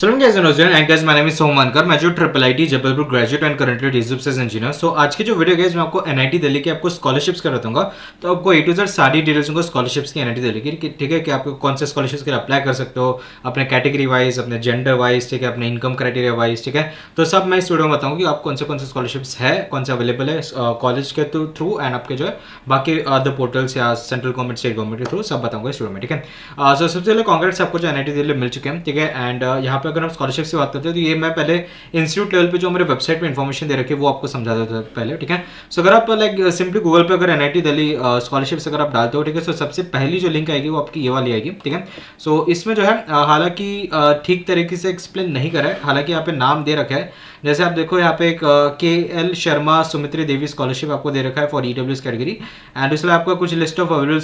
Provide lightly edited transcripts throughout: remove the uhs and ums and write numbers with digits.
Hello guys, and guys, my name is सोहम मानकर। मैं जो triple IT Jabalpur graduate and currently reserve engineer. So आज की जो वीडियो गाइस मैं आपको एनआईटी दिल्ली के आपको स्कॉलरशिप्स का बताऊंगा। तो आपको ए टू जेड सारी डिटेल्स दूंगा स्कॉलरशिप्स की एनआईटी दिल्ली की, ठीक है, कि आप कौन से स्कॉलरशिप्स के लिए अप्लाई कर सकते हो, अपने कैटेगरी वाइज, अपने जेंडर वाइज, ठीक है, अपने इनकम क्राइटेरिया वाइज, ठीक है। तो सब मैं इस वीडियो में बताऊंगा कि आप कौन से स्कॉलरशिप्स है, कौन से अवेलेबल है कॉलेज के थ्रू एंड आपके जो है बाकी अदर पोर्टल्स या सेंट्रल गवर्नमेंट स्टेट गवर्नमेंट के थ्रू सब बताऊंगा इस वीडियो में, ठीक है। सो सबसे पहले कांग्रेट्स आपको जो एनआईटी दिल्ली मिल चुके हैं, ठीक है। एंड यहाँ पे अगर हम स्कॉलरशिप से बात करते हैं तो ये मैं पहले इंस्टीट्यूट लेवल पे जो हमारे वेबसाइट पे इन्फॉर्मेशन दे रखी है वो आपको समझा देता हूं पहले, ठीक है। सो अगर आप लाइक सिंपली गूगल पे अगर एनआईटी दिल्ली स्कॉलरशिप्स अगर आप डालते हो, ठीक है, तो सबसे पहली जो लिंक आएगी वो आपकी ये वाली आएगी, ठीक है। सो इसमें जो है हालांकि ठीक तरीके से एक्सप्लेन नहीं करा है, हालांकि यहाँ पे नाम दे रखा है। जैसे आप देखो यहाँ पे एक KL शर्मा सुमित्री देवी स्कॉलरशिप आपको दे रखा है फॉर ईडब्ल्यूएस कैटेगरी। एंड उसमें आपको कुछ लिस्ट ऑफ अवेलेबल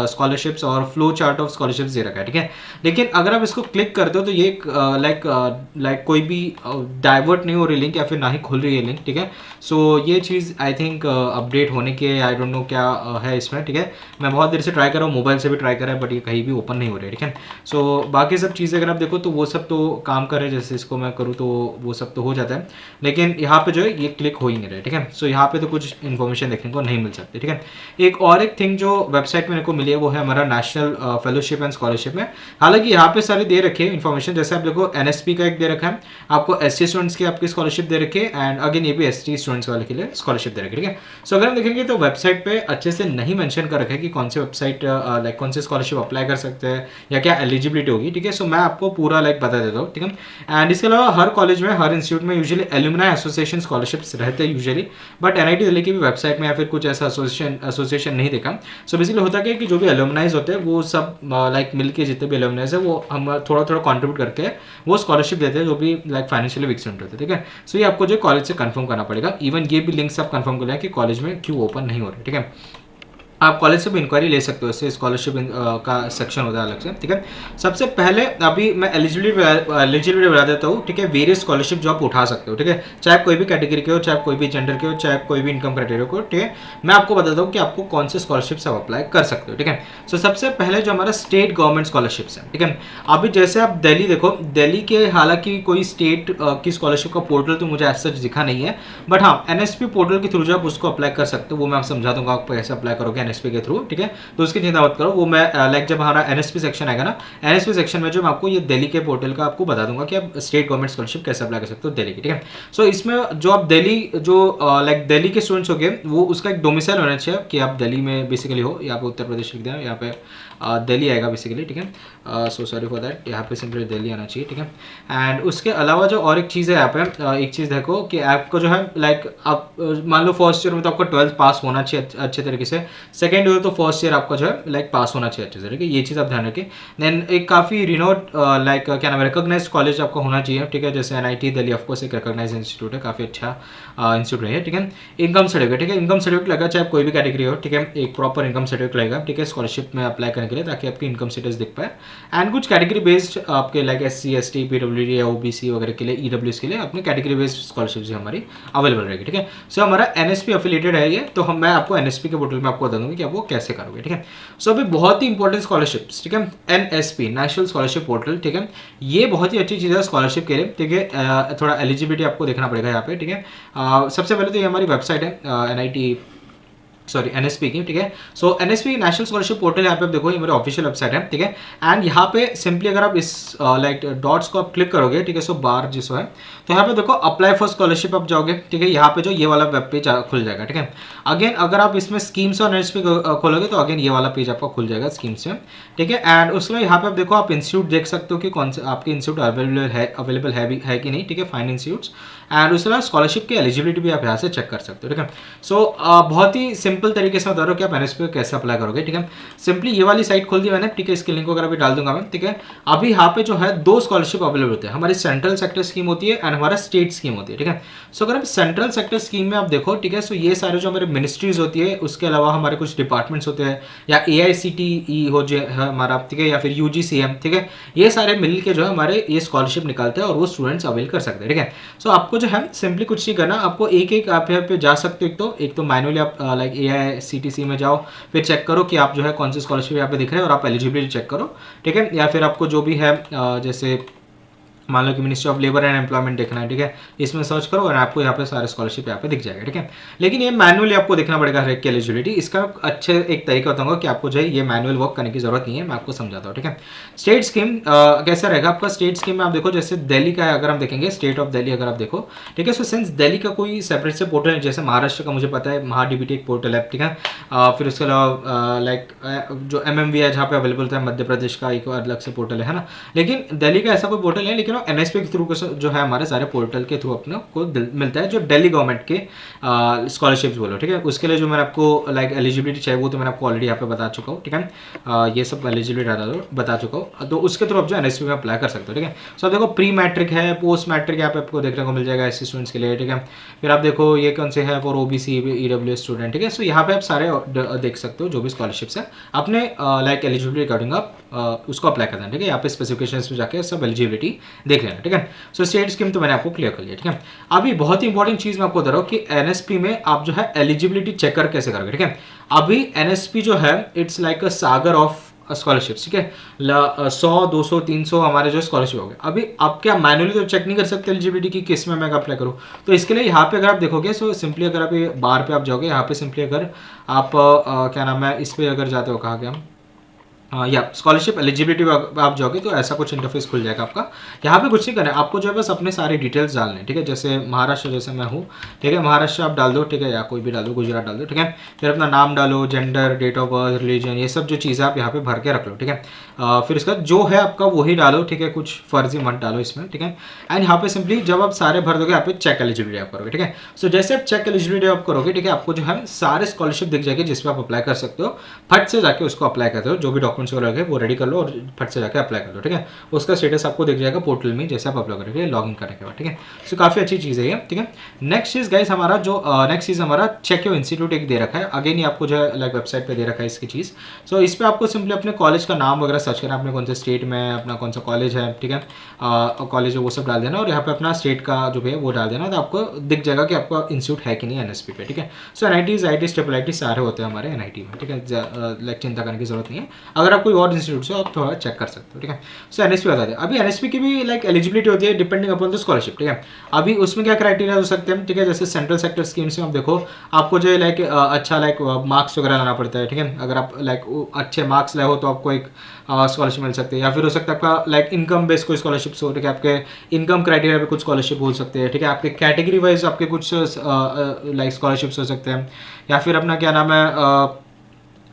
स्कॉलरशिप्स और फ्लो चार्ट ऑफ स्कॉलरशिप्स दे रखा है, ठीक है। लेकिन अगर आप इसको क्लिक करते हो तो ये लाइक कोई भी डाइवर्ट नहीं हो रही लिंक या फिर ना ही खुल रही है लिंक, ठीक है। सो ये चीज़ आई थिंक अपडेट होने के आई डोंट नो क्या है इसमें, ठीक है। मैं बहुत देर से ट्राई कर रहा हूँ, मोबाइल से भी ट्राई कर रहा है, बट ये कहीं भी ओपन नहीं हो रही है, ठीक है। सो बाकी सब चीज़ें अगर आप देखो तो वो सब तो काम कर रहे हैं, जैसे इसको मैं करूँ तो वो सब तो हो जाता है, लेकिन यहाँ पे जो है ये क्लिक हो ही नहीं रहा है, ठीक है। सो यहाँ पे तो कुछ इन्फॉर्मेशन देखने को नहीं मिल सकती, ठीक है। एक थिंग जो वेबसाइट में मेरे को मिली है वो है हमारा नेशनल फेलोशिप एंड स्कॉलरशिप में। हालांकि यहाँ पे सारी दे रखी है इन्फॉर्मेशन, जैसे आप देखो एनएसपी का एक दे रखा है, आपको एससी स्टूडेंट्स की आपकी स्कॉलरशिप दे रखी है, एंड अगेन ये भी एसटी स्टूडेंट्स वाले के लिए स्कॉलरशिप दे रखी है, ठीक है। सो अगर हम देखेंगे तो वेबसाइट पे अच्छे से नहीं मेंशन कर रखा है कि कौन से वेबसाइट लाइक कौन से स्कॉलरशिप अप्लाई कर सकते हैं या क्या एलिजिबिलिटी होगी, ठीक है। सो मैं आपको पूरा लाइक बता देता हूँ, ठीक है। एंड इसके अलावा हर कॉलेज में, हर इंस्टीट्यूट में यूजुअली एल्यूमिनाई एसोसिएशन स्कॉलरशिप्स रहते हैं यूजुअली, बट एनआईटी दिल्ली की भी वेबसाइट में या फिर कुछ ऐसा एसोसिएशन नहीं देखा। सो बेसिकली होता क्या है कि जो भी एल्यूमिनाइज होते हैं वो सब लाइक मिलके जितने भी एल्यूमिनाइज है वो हम थोड़ा थोड़ा कंट्रीब्यूट करके वो स्कॉलरशिप देते हैं जो भी लाइक फाइनेंशियली वीक स्टूडेंट होते हैं, ठीक है। सो ये आपको जो कॉलेज से कंफर्म करना पड़ेगा। इवन ये भी लिंक्स आप कंफर्म कर लें कि कॉलेज में क्यों ओपन नहीं हो रहे, ठीक है। आप कॉलेज से भी इंक्वायरी ले सकते हो, इससे स्कॉलरशिप का सेक्शन होता है अलग से, ठीक है। सबसे पहले अभी मैं एलिजिबिलिटी बता देता हूँ, ठीक है। वेरियस स्कॉलरशिप जो आप उठा सकते हो, ठीक है, चाहे कोई भी कैटेगरी के हो, चाहे कोई भी जेंडर के हो, चाहे कोई भी इनकम क्राइटेरिया को, ठीक है। मैं आपको बताता हूँ कि आपको कौन से स्कॉलरशिप्स आप अप्लाई कर सकते हो, ठीक है। सो सबसे पहले जो हमारा स्टेट गवर्नमेंट स्कॉलरशिप्स है, ठीक है। अभी जैसे आप दिल्ली देखो, दिल्ली के हालांकि कोई स्टेट की स्कॉलरशिप का पोर्टल तो मुझे ऐसा दिखा नहीं है, बट हाँ एनएसपी पोर्टल के थ्रू जो आप उसको अप्लाई कर सकते हो वो मैं आप समझा दूंगा आपको कैसे अप्लाई करोगे एनएसपी के थ्रू, ठीक है। तो उसकी चिंता मत करो, वो मैं लाइक जब हमारा एनएसपी सेक्शन आएगा ना, एनएसपी सेक्शन में जो मैं आपको ये दिल्ली के पोर्टल का आपको बता दूंगा कि आप स्टेट गवर्नमेंट स्कॉलरशिप कैसे अप्लाई कर सकते हो दिल्ली की, ठीक है। सो इसमें जो आप दिल्ली जो लाइक दिल्ली के स्टूडेंट्स हो गए वो उसका एक डोमिसाइल होना चाहिए कि आप दिल्ली में बेसिकली हो, यहाँ पे उत्तर प्रदेश लिख दें, यहाँ पे दिल्ली आएगा बेसिकली, ठीक है। सो सॉरी फॉर दैट, यहाँ पे सिंपली दिल्ली आना चाहिए, ठीक है। एंड उसके अलावा जो और एक चीज़ है यहाँ पे, एक चीज़ देखो कि आपको जो है लाइक आप मान लो फर्स्ट ईयर में तो आपको 12th पास होना चाहिए अच्छे तरीके से, सेकेंड ईयर तो फर्स्ट ईयर आपका जो है लाइक पास होना चाहिए अच्छे से, ठीक है। ये चीज़ आप ध्यान रखें। देन एक काफ़ी रिनोड लाइक क्या नाम है रिकॉग्नाइज्ड कॉलेज आपको होना चाहिए, ठीक है, जैसे एनआईटी दिल्ली ऑफकोर्स एक रिकॉग्नाइज्ड इंस्टीट्यूट है, काफ़ी अच्छा इंस्टीट्यूट है, ठीक है। इनकम सर्टिफिकेट, ठीक है, इनकम सर्टिफिकेट लगा चाहे कोई भी कैटेगरी हो, ठीक है, एक प्रॉपर इनकम सर्टिफिकेट लगेगा, ठीक है, स्कॉलरशिप में अप्लाई करने के लिए, ताकि आपकी इनकम स्टेटस दिख पाए। एंड कुछ कैटेगरी बेस्ड आपके लाइक SC ST PWD या OBC वगैरह के लिए EWS के लिए अपने कैटेगरी बेस्ड स्कॉलरशिप हमारी अवेलेबल रहेगी, ठीक है। सो हमारा NSP अफिलिएटेड है ये, तो मैं आपको NSP के पोर्टल में आपको बता दूंगा कि आप वो कैसे करोगे, ठीक है। सो अभी बहुत ही इंपॉर्टेंट स्कॉलरशिप्स, ठीक है, NSP नेशनल स्कॉलरशिप पोर्टल, ठीक है, ये बहुत ही अच्छी चीज़ है स्कॉलरशिप के लिए, ठीक है। थोड़ा एलिजिबिलिटी आपको देखना पड़ेगा यहाँ पे, ठीक है। सबसे पहले तो ये हमारी वेबसाइट है NIT सॉरी एनएसपी की, ठीक है। सो एनएसपी नेशनल स्कॉलरशिप पोर्टल यहाँ पे आप देखो, ये मेरी ऑफिशियल वेबसाइट है, ठीक है। एंड यहाँ पे सिंपली अगर आप इस लाइक डॉट्स को आप क्लिक करोगे, ठीक है, सो बार जिसको है तो यहाँ पे देखो अप्लाई फॉर स्कॉलरशिप आप जाओगे, ठीक है। यहाँ पे जो ये वाला वेब पेज खुल जाएगा, ठीक है। अगेन अगर आप इसमें स्कीम्स और एनएसपी खोलोगे तो अगेन ये वाला पेज आपका खुल जाएगा स्कीम्स में, ठीक है। एंड उसमें यहाँ पे आप देखो आप इंस्टीट्यूट देख सकते हो कि कौन से आपके इंस्टीट्यूट अवेलेबल है कि नहीं, ठीक है, फाइन इंस्टीट्यूट्स। एंड उसके बाद स्कॉलरशिप की एलिजिबिलिटी भी आप यहाँ से चेक कर सकते हो, ठीक है। सो बहुत ही सिंपल तरीके से बता रहा हूँ कि आप एनएसपी को कैसे अप्लाई करोगे, ठीक है। सिंपली ये वाली साइट खोल दी मैंने, ठीक है, इसके लिंक वगैरह भी डाल दूंगा मैं, ठीक है। अभी यहाँ पे जो है 2 स्कॉलरशिप अवेलेबल होते हैं, हमारी सेंट्रल सेक्टर स्कीम होती है एंड हमारा स्टेट स्कीम होती है, ठीक है। सो अगर आप सेंट्रल सेक्टर स्कीम में आप देखो, ठीक है, सो ये सारे जो हमारे मिनिस्ट्रीज होती है, उसके अलावा हमारे कुछ डिपार्टमेंट्स होते हैं, या AICTE हो जो है हमारा, ठीक है, या फिर UGCM, ठीक है, ये सारे मिल के जो है हमारे ये स्कॉलरशिप निकालते हैं और वो स्टूडेंट्स अवेल कर सकते हैं, ठीक है। सो आपको जो है सिंपली कुछ नहीं करना, आपको एक आप यहाँ पे जा सकते हो, एक तो मैनुअली आप लाइक AICTC में जाओ, फिर चेक करो कि आप जो है कौन से स्कॉलरशिप यहाँ पे दिख रहे हैं और आप एलिजिबिलिटी चेक करो, ठीक है। या फिर आपको जो भी है जैसे मान लो कि ministry of labour and employment देखना है, ठीक है, इसमें सर्च करो और आपको यहाँ पे सारे स्कॉलरशिप यहाँ पे दिख जाएगा, ठीक है। लेकिन ये मैनुअली आपको देखना पड़ेगा हर एक की एलिजिबिलिटी। इसका अच्छे एक तरीका बताऊंगा कि आपको जो है ये मैनुअल वर्क करने की जरूरत नहीं है, मैं आपको समझाता हूँ, ठीक है। स्टेट स्कीम कैसा रहेगा आपका? स्टेट स्कीम में आप देखो, जैसे दिल्ली का अगर हम देखेंगे, स्टेट ऑफ दिल्ली अगर आप देखो, ठीक है, सो सिंस दिल्ली का कोई सेपरेट से पोर्टल है, जैसे महाराष्ट्र का मुझे पता है महाडीबीटी एक पोर्टल है, ठीक है। फिर उसके अलावा लाइक जो MMV है जहाँ पे अवेलेबल था, मध्य प्रदेश का एक अलग से पोर्टल है ना, लेकिन दिल्ली का ऐसा कोई पोर्टल है, लेकिन वो NSP के थ्रू जो है हमारे सारे पोर्टल के थ्रू अपने को मिलता है, जो दिल्ली गवर्नमेंट के स्कॉलरशिप्स बोलो, ठीक है। उसके लिए जो मैंने आपको लाइक एलिजिबिलिटी चाहिए वो तो मैंने आपको ऑलरेडी यहाँ पे बता चुका हूँ, ठीक है। ये सब एलिजिबिलिटी बता चुका हूँ, तो उसके थ्रू आप जो NSP में अप्लाई कर सकते हो, ठीक है। सो आप देखो प्री मैट्रिक है, पोस्ट मैट्रिक यहाँ पे आपको देखने को मिल जाएगा SC स्टूडेंट्स के लिए, ठीक है। फिर आप देखो ये कौन से है फॉर OBC EWS स्टूडेंट, ठीक है। सो यहाँ पे आप सारे देख सकते हो जो भी स्कॉलरशिप्स है, अपने लाइक एलिजिबिलिटी अकॉर्डिंग आप उसको अप्लाई करना है, ठीक है। यहाँ पे स्पेसिफिकेशंस में जाके सब एलिजिबिलिटी देख लेना, ठीक है। सो स्टेट स्कीम तो मैंने आपको क्लियर कर लिया, ठीक है। अभी बहुत ही इंपॉर्टेंट चीज मैं आपको बता रहा हूँ कि NSP में आप जो है एलिजिबिलिटी चेकर कैसे करोगे, ठीक है। अभी NSP जो है it's like a Sagar of scholarships, ठीक है। 100 200 300 हमारे जो स्कॉलरशिप हो गए। अभी आप क्या मैनुअली तो चेक नहीं कर सकते एलिजिबिलिटी की किस में मैं अप्लाई करूँ, तो इसके लिए यहाँ पे अगर आप देखोगे, सो सिंपली अगर आप ये बार पे आप जाओगे, यहाँ पे सिंपली अगर आप क्या नाम है, इस पे अगर जाते हो, कहा गया या स्कॉलरशिप एलिजिबिलिटी आप जाओगे तो ऐसा कुछ इंटरफेस खुल जाएगा आपका। यहाँ पे कुछ नहीं करना है आपको, जो है बस अपने सारे डिटेल्स डालने, ठीक है। जैसे महाराष्ट्र, जैसे मैं हूँ, ठीक है, महाराष्ट्र आप डाल दो, ठीक है, या कोई भी डाल दो, गुजरात डाल दो, ठीक है। फिर अपना नाम डालो, gender, date of birth, religion, ये सब जो चीज़ें आप यहाँ पे भर के रख लो, ठीक है। फिर इसका जो है आपका वही डालो, ठीक है, कुछ फर्जी मत डालो इसमें, ठीक है। एंड यहाँ पे सिंपली जब आप सारे भर दोगे, यहाँ पे चेक एलिजिबिलिटी आप करोगे, ठीक है। सो जैसे आप चेक एलिजिबिलिटी आप करोगे, ठीक है, आपको जो है सारे स्कॉलरशिप दिख जाएंगे जिसमें आप अप्लाई कर सकते हो। फट से जाके उसको अप्लाई करते हो, जो भी डॉक्यूमेंट्स वगैरह वो रेडी कर लो और फट से जाकर अप्लाई कर लो, ठीक है। उसका स्टेटस आपको दिख जाएगा पोर्टल में जैसे आप अप्लाई करोगे लॉगिन करने के बाद, ठीक है। सो काफ़ी अच्छी चीज़ है ये, ठीक है। नेक्स्ट चीज़ गाइस हमारा जो नेक्स्ट चीज़ हमारा चेक योर इंस्टीट्यूट एक दे रखा है, अगेन ये आपको जो है लाइक वेबसाइट पे दे रखा है इसकी चीज़। सो इस पर आपको सिंपली अपने कॉलेज का नाम वगैरह सर्च करना, अपने कौन से स्टेट में अपना कौन सा कॉलेज है, ठीक है, कॉलेज है वो सब डाल देना और यहाँ पे अपना स्टेट का जो है वो डाल देना, तो आपको दिख जाएगा कि आपका इंस्टीट्यूट है कि नहीं NSP पे, ठीक है। सो NITs IITs IIIT सारे होते हैं हमारे NIT में, ठीक है, लाइक चिंता करने की जरूरत नहीं है। अगर आप कोई और इंस्टीट्यूट से आप थोड़ा चेक कर सकते हो, ठीक है। सो NSP बता दें, अभी NSP की भी लाइक एलिजिबिलिटी होती है डिपेंडिंग अपॉन द स्कॉलरशिप, ठीक है। अभी उसमें क्या क्राइटेरिया हो सकते हैं, ठीक है, जैसे सेंट्रल सेक्टर स्कीम्स में आप देखो, आपको जो है लाइक अच्छा लाइक मार्क्स वगैरह लाना पड़ता है, ठीक है। अगर आप लाइक अच्छे मार्क्स लाए हो तो आपको एक स्कॉलरशिप मिल सकती है, या फिर हो सकता है आपका लाइक इनकम बेस्ड कोई स्कॉलरशिप्स हो, ठीक है, आपके इनकम क्राइटेरिया पे कुछ स्कॉलरशिप हो सकते हैं, ठीक है। आपके कैटेगरी वाइज आपके कुछ लाइक स्कॉलरशिप्स हो सकते हैं, या फिर अपना क्या नाम है,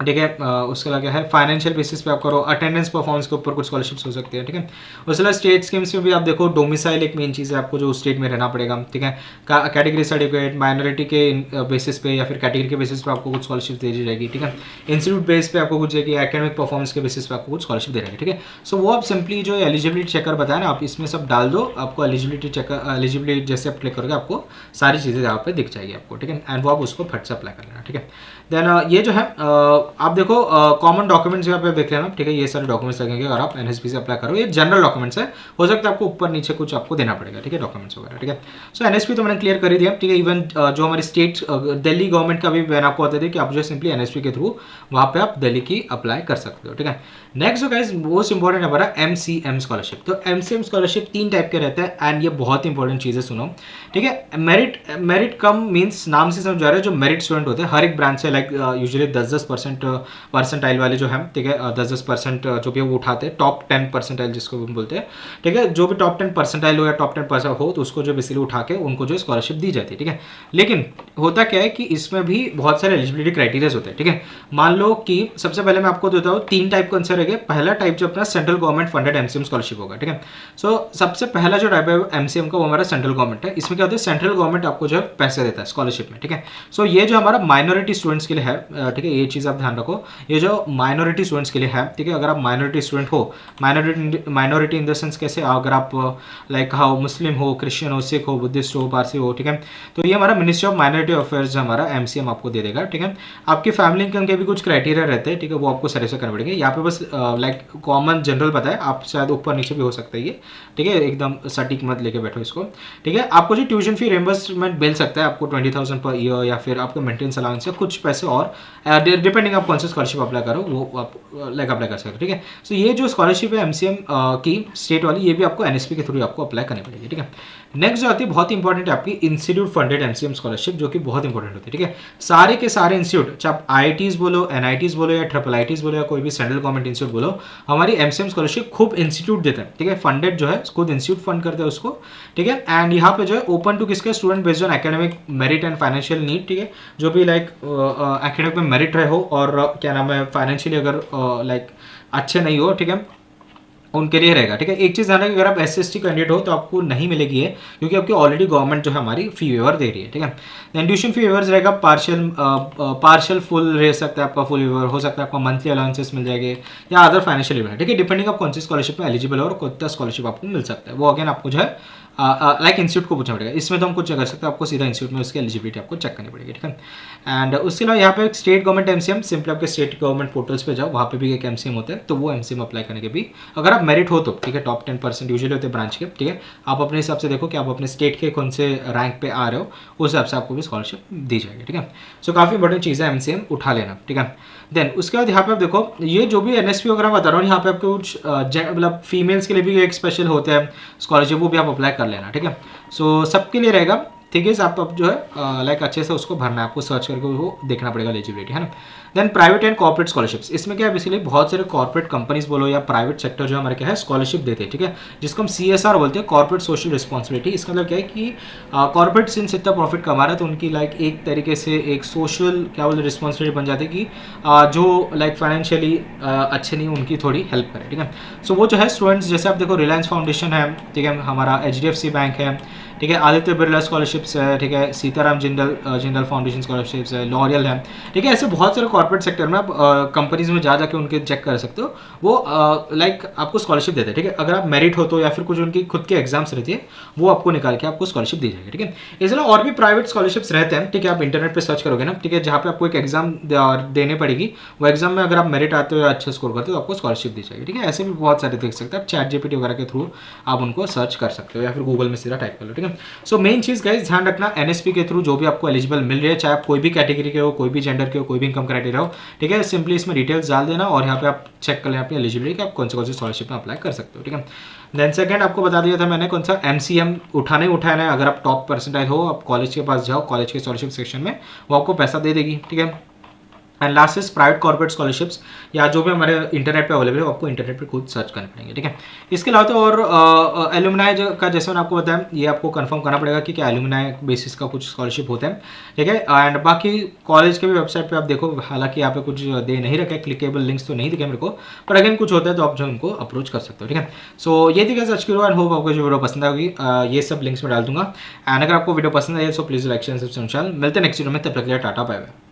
ठीक है, उसके अलावा क्या है, फाइनेंशियल बेसिस पे आप करो, अटेंडेंस परफॉर्मेंस के ऊपर कुछ स्कॉलरशिप्स हो सकते हैं, ठीक है। उसके अलावा स्टेट स्कीम्स में भी आप देखो, डोमिसाइल एक मेन चीज़ है, आपको जो स्टेट में रहना पड़ेगा, ठीक है। कैटेगरी सर्टिफिकेट माइनॉरिटी के बेसिस पे या फिर कैटेगरी के बेसिस पे आपको कुछ स्कॉलरशिप दे दी जाएगी, ठीक है। इंस्टीट्यूट बेस पे आपको कुछ जाएगी, एकेडमिक परफॉर्मेंस के बेसिस पे आपको कुछ स्कॉलरशिप दे रहेंगे, ठीक है। सो वो आप सिंपली जो एलिजिबिलिटी चेकर बताया ना, आप इसमें सब डाल दो, आपको एलिजिबिलिटी चेकर एलिजिबिलिटी जैसे आप क्लिक करोगे आपको सारी चीज़ें यहाँ पे दिख जाएगी आपको, ठीक है। एंड वो आप उसको फट से अप्लाई कर लेना, ठीक है। देन ये जो है आप देखो कॉमन डॉक्यूमेंट्स यहाँ पे देख लेना, ठीक है। ये सारे डॉक्यूमेंट्स लगेंगे अगर आप NSP से अप्लाई करो, ये जनरल डॉक्यूमेंट्स है, हो सकता है आपको ऊपर नीचे कुछ आपको देना पड़ेगा, ठीक है, डॉक्यूमेंट्स वगैरह, ठीक है। सो NSP तो मैंने क्लियर कर ही दिया, ठीक है। इवन जो हमारी स्टेट दिल्ली गवर्नमेंट का भी मैंने आपको बता दिया कि आप जो सिंपली NSP के थ्रू वहाँ पे आप दिल्ली की अप्लाई कर सकते हो, ठीक है। नेक्स्ट जो गाइस मोस्ट इंपॉर्टेंट है हमारा MCM स्कॉलरशिप। तो MCM स्कॉलरशिप 3 टाइप के रहते हैं एंड ये बहुत इंपॉर्टेंट चीज़ें सुनो, ठीक है। मेरिट कम मीन्स नाम से समझ आ रहा है, जो मेरिट स्टूडेंट होते हैं हर एक ब्रांच से लाइक यूजुअली 10% परसेंटाइल वाले जो है, ठीक है, 10% जो भी वो उठाते हैं, टॉप 10 परसेंटाइल जिसको हम बोलते हैं, ठीक है। जो भी टॉप 10 परसेंटाइल हो या टॉप 10% हो तो उसको जो बेसिकली उठा के उनको जो स्कॉलरशिप दी जाती है, ठीक है। लेकिन होता क्या है कि इसमें भी बहुत सारे एलिजिबिलिटी क्राइटेरियाज होते हैं, ठीक है। मान लो कि सबसे पहले मैं आपको देता हूँ 3 टाइप का आंसर है। पहला टाइप जो अपना central government funded MCM scholarship होगा, ठीक है। सो सबसे पहला जो टाइप है MCM का वो हमारा सेंट्रल गवर्नमेंट है। इसमें क्या होता है, सेंट्रल गवर्नमेंट आपको जो है पैसे देता है स्कॉलरशिप में, ठीक है। सो ये जो हमारा माइनॉरिटी स्टूडेंट्स के लिए है, ठीक है, ये चीज़ आप ध्यान रखो, ये जो माइनॉरिटी स्टूडेंट्स के लिए है, ठीक है। अगर आप माइनॉरिटी स्टूडेंट हो, माइनॉरिटी इन द सेंस कैसे, अगर आप लाइक हो मुस्लिम हो, क्रिश्चियन हो, सिख हो, बुद्धिस्ट हो, पारसी हो, ठीक है, तो ये हमारा मिनिस्ट्री ऑफ माइनॉरिटी अफेयर्स हमारा MCM आपको दे देगा, ठीक है। आपकी फैमिली इनकम के भी कुछ क्राइटेरिया रहते हैं, ठीक है, वो आपको सेटिस्फाई करने पड़ेंगे। यहाँ पे बस लाइक कॉमन जनरल पता है, आप शायद ऊपर नीचे भी हो सकता है ये, ठीक है, एकदम सटीक मत लेके बैठो इसको, ठीक है। आपको जो ट्यूशन फी रिम्बर्समेंट मिल सकता है आपको 20,000 पर ईयर, या फिर आपको मेंटेनेंस अलाउंस या कुछ पैसे पैसे और डिपेंडिंग आप कौन सा स्कॉलरशिप अप्लाई करो वो आप लाइक अप्लाई कर सकते हो, ठीक है। सो ये जो स्कॉलरशिप है एमसीएम की स्टेट वाली, ये भी आपको एनएसपी के थ्रू आपको अप्लाई करनी पड़ेगी, ठीक है। नेक्स्ट जो आती है बहुत इंपॉर्टेंट है आपकी इंस्टीट्यूट फंडेड एमसीएम स्कॉलरशिप, जो कि बहुत इंपॉर्टेंट होती है, ठीक है। सारे के सारे इंस्टीट्यूट, चाहे आप आईआईटीज बोलो, एनआईटीज बोलो, या ट्रिपल आईटीज बोलो, या कोई भी सेंट्रल गवर्नमेंट इंस्टीट्यूट बोलो, हमारी एमसीएम स्कॉलरशिप खूब इंस्टीट्यूट देते हैं, ठीक है। फंडेड जो है खुद इंस्टीट्यूट फंड करते हैं उसको, ठीक है। एंड यहाँ पे जो है ओपन टू किसके student based on academic merit and financial need, ठीक है। जो भी लाइक एकेडमिक में मेरिट रहे हो और क्या नाम है फाइनेंशियली अगर लाइक अच्छे नहीं हो, ठीक है, उनके लिए रहेगा, ठीक है। एक चीज़ ध्यान रखिए, अगर आप एससी कैंडिडेट हो तो आपको नहीं मिलेगी है, क्योंकि आपकी ऑलरेडी गवर्नमेंट जो है हमारी फी वेवर दे रही है, ठीक है। देन ट्यूशन फी वेवर्स रहेगा, पार्शियल फुल रह सकता है आपका, फुल वेवर हो सकता है आपका, मंथली अलाउंसेस मिल जाएंगे या अदर फाइनेंशियल वेवर, ठीक है। डिपेंडिंग आप कौन सी स्कॉलरशिप में एलिजिबल हो और कौन सा स्कॉलरशिप आपको मिल सकता है, वो अगेन आपको जो है लाइक इंस्टीट्यूट को पूछना पड़ेगा। इसमें तो हम कुछ कर सकते हैं, आपको सीधा इंस्टीट्यूट में उसकी एलिजिबिलिटी आपको चेक करनी पड़ेगी, ठीक है। एंड उसके अलावा यहाँ पे स्टेट गवर्नमेंट एमसीएम, सिंपली आपके स्टेट गवर्नमेंट पोर्टल्स पे जाओ, वहाँ पे भी एक एमसीएम होता है, तो वो एमसीएम अप्लाई करने के भी अगर आप मेरिट हो तो, ठीक है। टॉप 10% यूजुअली होते हैं ब्रांच के, ठीक है। आप अपने हिसाब से देखो कि आप अपने स्टेट के कौन से रैंक पे आ रहे हो, उस हिसाब से आपको भी स्कॉलरशिप दी जाएगी, ठीक है। सो काफ़ी इंपॉर्टेंट चीज़ है एमसीएम उठा लेना, ठीक है। देन उसके बाद यहाँ पे आप देखो, ये जो भी एनएसपी वगैरह बता रहा हूँ, यहाँ पे आपको कुछ मतलब फीमेल्स के लिए भी एक स्पेशल होता है स्कॉलरशिप, वो भी आप अप्लाई कर लेना, ठीक है। सो सबके लिए रहेगा, ठीक है। आप अब जो है लाइक अच्छे से उसको भरना है, आपको सर्च करके वो देखना पड़ेगा एलिजिबिलिटी, है ना। Then private and corporate scholarships, इसमें क्या है बेसिकली बहुत सारे कॉर्पोरेट कंपनीज बोलो या प्राइवेट सेक्टर जो हमारे क्या है स्कॉलरशिप देते हैं, ठीक है, जिसको हम CSR बोलते हैं, कॉर्पोरेट सोशल रिस्पॉन्सिबिलिटी। इसका मतलब क्या है कि कॉर्पोरेट सिंस इतना प्रॉफिट कमा रहा है तो उनकी लाइक एक तरीके से एक सोशल क्या बोलते रिस्पॉन्सिबिलिटी बन जाती है कि जो लाइक फाइनेंशियली अच्छे नहीं उनकी थोड़ी हेल्प करें, ठीक है। सो वो जो है स्टूडेंट्स, जैसे आप देखो रिलायंस फाउंडेशन है, ठीक है, हमारा HDFC बैंक है, ठीक है, आदित्य बिरला स्कॉलरशिप्स है, ठीक है, सीताराम जिंदल फाउंडेशन स्कॉलरशिप्स है, लॉरियल है, ठीक है। ऐसे बहुत सारे कॉर्पोरेट सेक्टर में आप कंपनीज में जा जाके उनके चेक कर सकते हो, वो लाइक आपको स्कॉलरशिप देते हैं, ठीक है। अगर आप मेरिट हो तो या फिर कुछ उनकी खुद के एग्जाम्स रहती है, वो आपको निकाल के आपको स्कॉलरशिप दी जाएगी, ठीक है। इसलिए और भी प्राइवेट स्कॉलरशिप्स रहते हैं, ठीक है। आप इंटरनेट पर सर्च करोगे ना, ठीक है, जहाँ पे आपको एक एग्जाम देने पड़ेगी, वो एग्जाम में अगर आप मेरिट आते हो या अच्छा स्कोर करते हो तो आपको स्कॉलरशिप दी जाएगी, ठीक है। ऐसे भी बहुत सारे देख सकते हैं आप, ChatGPT वगैरह के थ्रू आप उनको सर्च कर सकते हो या फिर गूगल में सीधा टाइप कर लो, ठीक है। सो मेन चीज़ गाइस ध्यान रखना, एनएसपी के थ्रू जो भी आपको एलिजिबल मिल रही है, चाहे आप कोई भी कैटेगरी के हो, कोई भी जेंडर के हो, कोई भी इनकम क्राइटेरिया हो, ठीक है, सिंपली इसमें डिटेल्स डाल देना और यहाँ पे आप चेक कर लें अपनी एलिजिबिलिटी कि आप कौन सी स्कॉलरशिप में अप्लाई कर सकते हो, ठीक है। देन सेकंड आपको बता दिया था मैंने कौन सा एमसीएम उठाना है, अगर आप टॉप परसेंटाइल हो, आप कॉलेज के पास जाओ, कॉलेज के स्कॉलरशिप सेक्शन में वो आपको पैसा दे देगी, ठीक है। And last is private corporate scholarships, या जो भी हमारे इंटरनेट पे अवेलेबल है आपको इंटरनेट पे खुद सर्च करने पड़ेंगे, ठीक है। इसके अलावा तो और एलुमनाई का जैसे मैंने आपको बताया, ये आपको कंफर्म करना पड़ेगा कि क्या एलुमनाई बेसिस का कुछ स्कॉलरशिप होता है, ठीक है। एंड बाकी कॉलेज के भी वेबसाइट पे आप देखो, हालांकि यहाँ पे कुछ दे नहीं रखे, क्लिकेबल लिंक्स तो नहीं दिखे मेरे को, पर अगेन कुछ होता है तो आप जो उनको अप्रोच कर सकते हो, ठीक है। सो ये थी सर्च करो एंड होप आपको जो वीडियो पसंद आएगी, ये सब लिंक्स में डाल दूंगा। एंड अगर आपको वीडियो पसंद आए तो प्लीज लाइक शेयर सब्सक्राइब, मिलते हैं नेक्स्ट वीडियो में, तब तक के लिए टाटा बाय बाय।